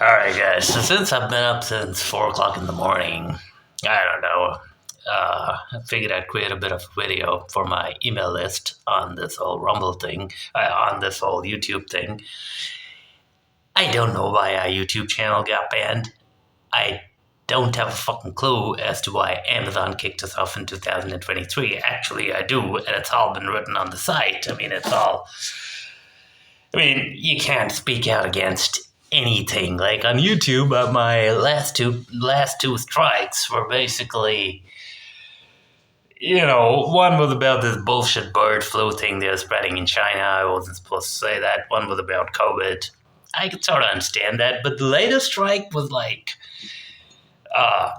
Alright, guys, so since I've been up since 4 o'clock in the morning, I don't know, I figured I'd create a bit of video for my email list on this whole Rumble thing, on this whole YouTube thing. I don't know why our YouTube channel got banned. I don't have a fucking clue as to why Amazon kicked us off in 2023. Actually, I do, and it's all been written on the site. You can't speak out against anything. Like on YouTube, my last two strikes were basically, one was about this bullshit bird flu thing they're spreading in China. I wasn't supposed to say that. One was about COVID. I could sort of understand that, but the latest strike was like uh,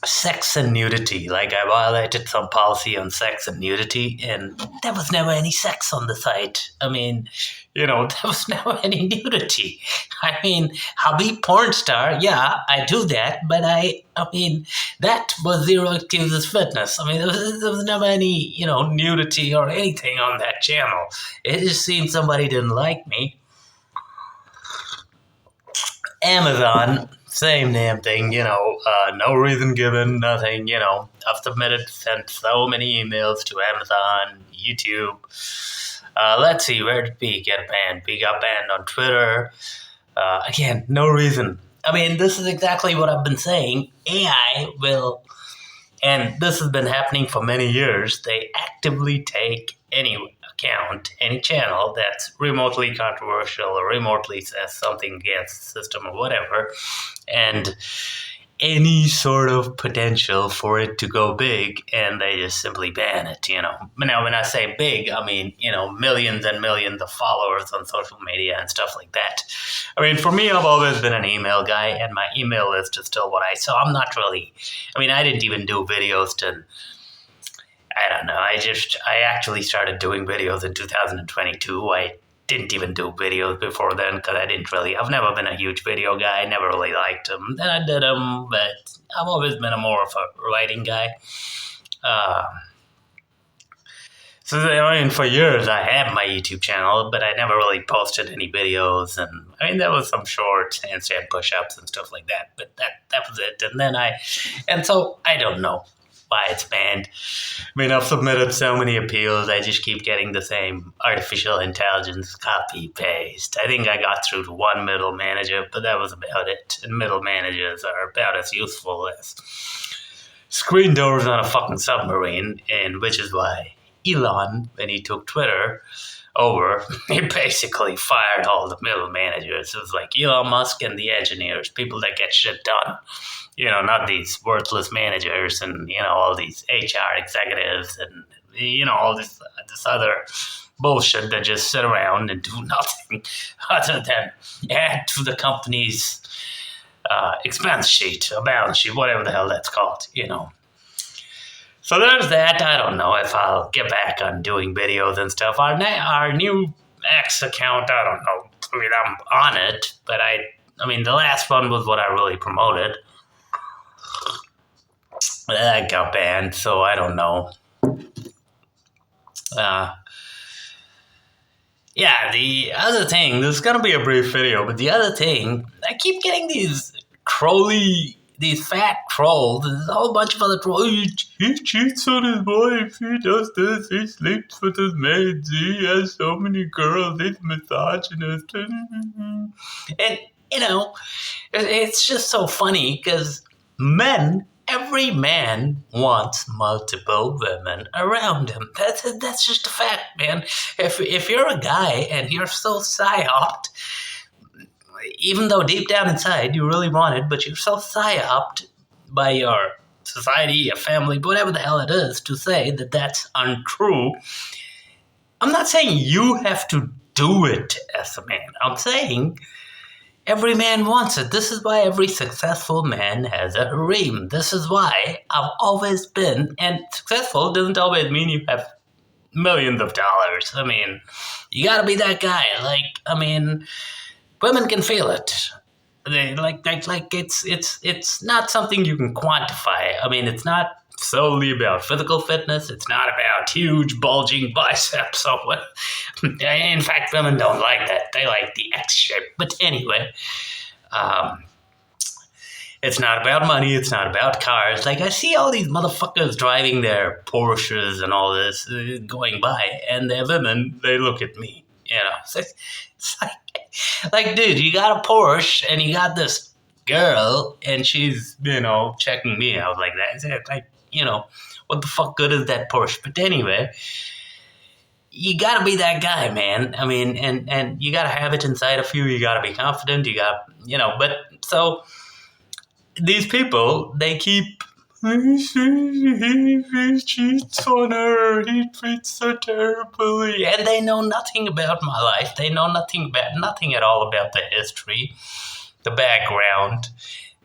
sex and nudity. Like I violated some policy on sex and nudity, and there was never any sex on the site. There was never any nudity. I'll be porn star. Yeah, I do that, but that was Zero Excuses Fitness. There was never any, nudity or anything on that channel. It just seemed somebody didn't like me. Amazon, same damn thing, no reason given, nothing, I've sent so many emails to Amazon, YouTube. Let's see, where did we get banned? We got banned on Twitter. Again, no reason. This is exactly what I've been saying. AI will, and this has been happening for many years, they actively take any account, any channel that's remotely controversial or remotely says something against the system or whatever, and any sort of potential for it to go big, and they just simply ban it, Now, when I say big, millions and millions of followers on social media and stuff like that. For me, I've always been an email guy, and my email list is still what so I'm not really, I didn't even do videos to, I don't know, I actually started doing videos in 2022. I didn't even do videos before then because I've never been a huge video guy. I never really liked them. Then I did them, but I've always been more of a writing guy. For years I had my YouTube channel, but I never really posted any videos. And there was some short handstand push-ups and stuff like that, but that was it. So I don't know why it's banned. I've submitted so many appeals. I just keep getting the same artificial intelligence copy paste. I think I got through to one middle manager, but that was about it. And middle managers are about as useful as screen doors on a fucking submarine, and which is why Elon, when he took Twitter over, he basically fired all the middle managers. It was like Elon Musk and the engineers, people that get shit done. Not these worthless managers and, all these HR executives and, all this other bullshit that just sit around and do nothing other than add to the company's expense sheet, a balance sheet, whatever the hell that's called, So there's that. I don't know if I'll get back on doing videos and stuff. Our new X account, I don't know. I'm on it, but the last one was what I really promoted. That got banned, so I don't know. The other thing, this is going to be a brief video, but the other thing, I keep getting these fat trolls. There's a whole bunch of other trolls. He cheats on his wife. He does this. He sleeps with his maids. He has so many girls. He's misogynist. And, it's just so funny because every man wants multiple women around him. That's just a fact, man. If you're a guy and you're so psyoped, even though deep down inside you really want it, but you're so psyoped by your society, your family, whatever the hell it is, to say that that's untrue. I'm not saying you have to do it as a man. I'm saying every man wants it. This is why every successful man has a harem. This is why I've always been, and successful doesn't always mean you have millions of dollars. You gotta be that guy. Women can feel it. They it's not something you can quantify. It's not solely about physical fitness. It's not about huge bulging biceps or what. In fact, women don't like that. They like the X shape. But anyway, Um, it's not about money. It's not about cars. Like, I see all these motherfuckers driving their Porsches and all this going by, and they're women. They look at me. It's like, dude, you got a Porsche and you got this girl, and she's, checking me out like that. Like, what the fuck good is that Porsche? But anyway, you gotta be that guy, man. I mean, and you gotta have it inside of you. You gotta be confident. You got, but so these people, they keep, he cheats on her, he treats her terribly, and they know nothing about my life. They know nothing at all about the history, the background.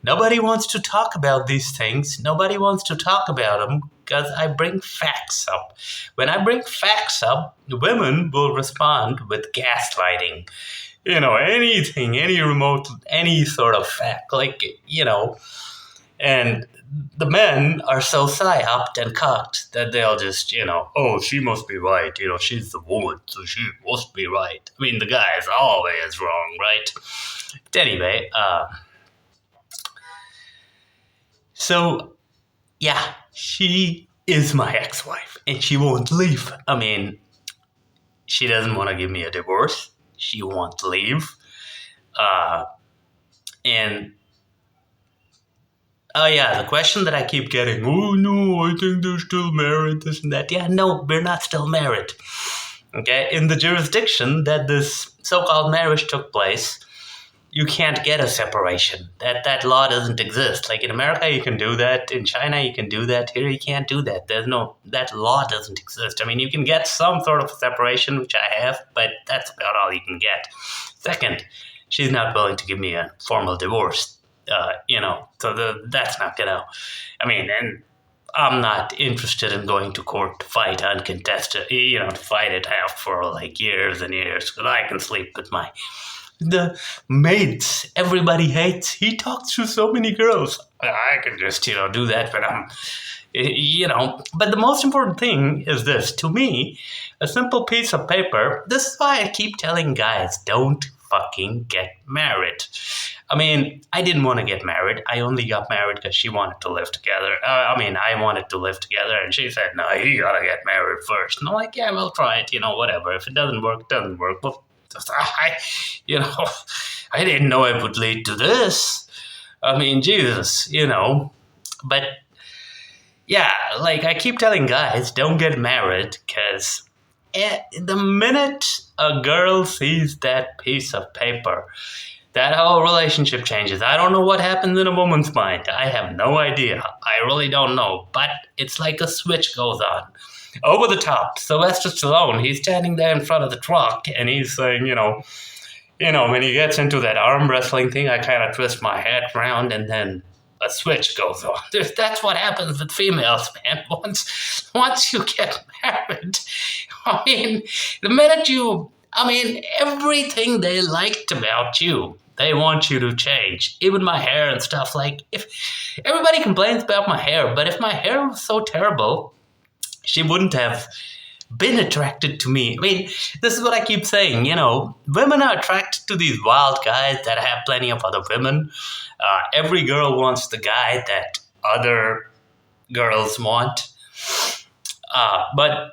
Nobody wants to talk about these things. Nobody wants to talk about them because I bring facts up. When I bring facts up, the women will respond with gaslighting. Anything, any sort of fact, like, and the men are so psyoped and cocked that they'll just, oh, she must be right. She's the woman, so she must be right. I mean, the guy is always wrong, right? But anyway, so, yeah, she is my ex-wife, and she won't leave. I mean, she doesn't want to give me a divorce. She won't leave. And, oh yeah, the question that I keep getting, oh no, I think they're still married, this and that. Yeah, no, we're not still married. Okay, in the jurisdiction that this so-called marriage took place, you can't get a separation. That law doesn't exist. Like, in America, you can do that. In China, you can do that. Here, you can't do that. That law doesn't exist. I mean, you can get some sort of separation, which I have, but that's about all you can get. Second, she's not willing to give me a formal divorce. So that's not gonna. I mean, and I'm not interested in going to court to fight uncontested. To fight it out for like years and years, because I can sleep with the mates everybody hates. He talks to so many girls. I can just, do that, but but the most important thing is this. To me, a simple piece of paper, this is why I keep telling guys, don't fucking get married. I mean, I didn't want to get married. I only got married because she wanted to live together. I wanted to live together, and she said, no, you gotta get married first. And I'm like, yeah, we'll try it, whatever. If it doesn't work, it doesn't work. Well, I didn't know it would lead to this. I mean, Jesus, But, yeah, like, I keep telling guys, don't get married, because the minute a girl sees that piece of paper, that whole relationship changes. I don't know what happens in a woman's mind. I have no idea. I really don't know. But it's like a switch goes on. Over the top, Sylvester Stallone, he's standing there in front of the truck, and he's saying, when he gets into that arm wrestling thing, I kind of twist my head around, and then a switch goes on. That's what happens with females, man. Once you get married, I mean, the minute everything they liked about you, they want you to change. Even my hair and stuff. Like, if everybody complains about my hair, but if my hair was so terrible, she wouldn't have been attracted to me. I mean, this is what I keep saying, women are attracted to these wild guys that have plenty of other women. Every girl wants the guy that other girls want. But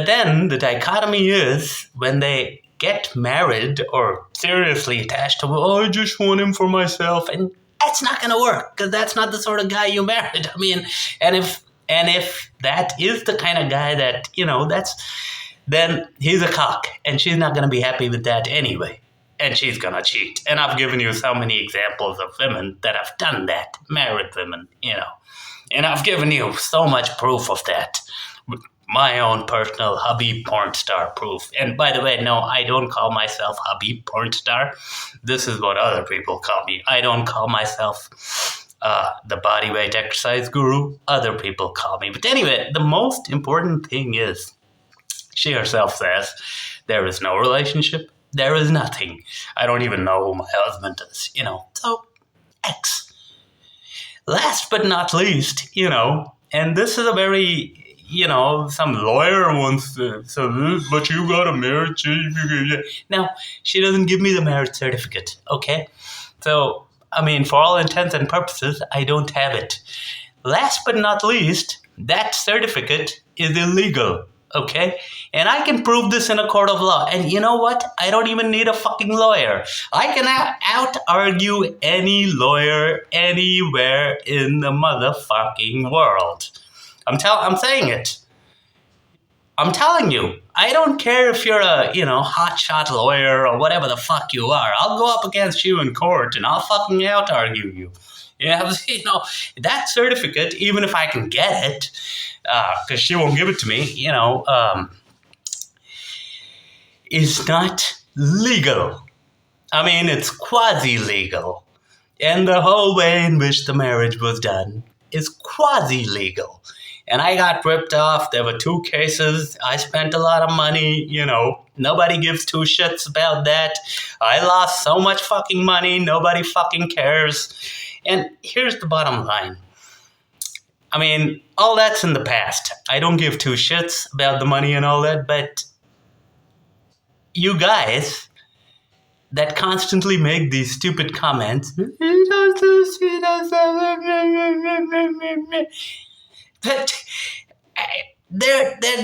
then the dichotomy is when they get married or seriously attached to, I just want him for myself. And that's not going to work, because that's not the sort of guy you married. I mean, and if that is the kind of guy that, then he's a cock, and she's not going to be happy with that anyway. And she's going to cheat. And I've given you so many examples of women that have done that, married women, And I've given you so much proof of that. My own personal hubby porn star proof. And by the way, no, I don't call myself hubby porn star. This is what other people call me. I don't call myself the bodyweight exercise guru. Other people call me. But anyway, the most important thing is, she herself says, there is no relationship. There is nothing. I don't even know who my husband is, So, X. Last but not least, and this is a very, some lawyer wants to, but you got a marriage. Now, she doesn't give me the marriage certificate, okay? So, I mean, for all intents and purposes, I don't have it. Last but not least, that certificate is illegal, okay? And I can prove this in a court of law. And you know what? I don't even need a fucking lawyer. I can out-argue any lawyer anywhere in the motherfucking world. I'm saying it. I'm telling you, I don't care if you're a, hotshot lawyer or whatever the fuck you are. I'll go up against you in court and I'll fucking out-argue you. That certificate, even if I can get it, because she won't give it to me, is not legal. I mean, it's quasi-legal. And the whole way in which the marriage was done is quasi-legal. And I got ripped off. There were 2 cases. I spent a lot of money, Nobody gives 2 shits about that. I lost so much fucking money. Nobody fucking cares. And here's the bottom line. I mean, all that's in the past. I don't give 2 shits about the money and all that, but you guys that constantly make these stupid comments, that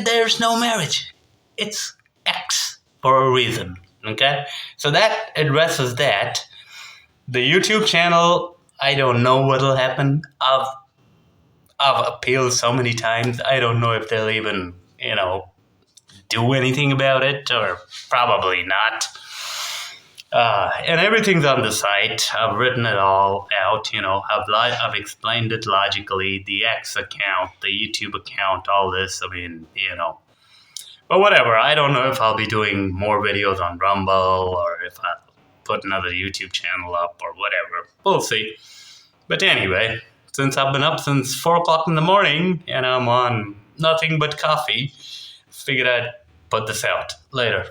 there's no marriage. It's X for a reason, okay? So that addresses that. The YouTube channel, I don't know what'll happen. I've appealed so many times. I don't know if they'll even, do anything about it, or probably not. And everything's on the site. I've written it all out, I've explained it logically, the X account, the YouTube account, all this, But whatever, I don't know if I'll be doing more videos on Rumble or if I'll put another YouTube channel up or whatever. We'll see. But anyway, since I've been up since 4 o'clock in the morning and I'm on nothing but coffee, figured I'd put this out. Later.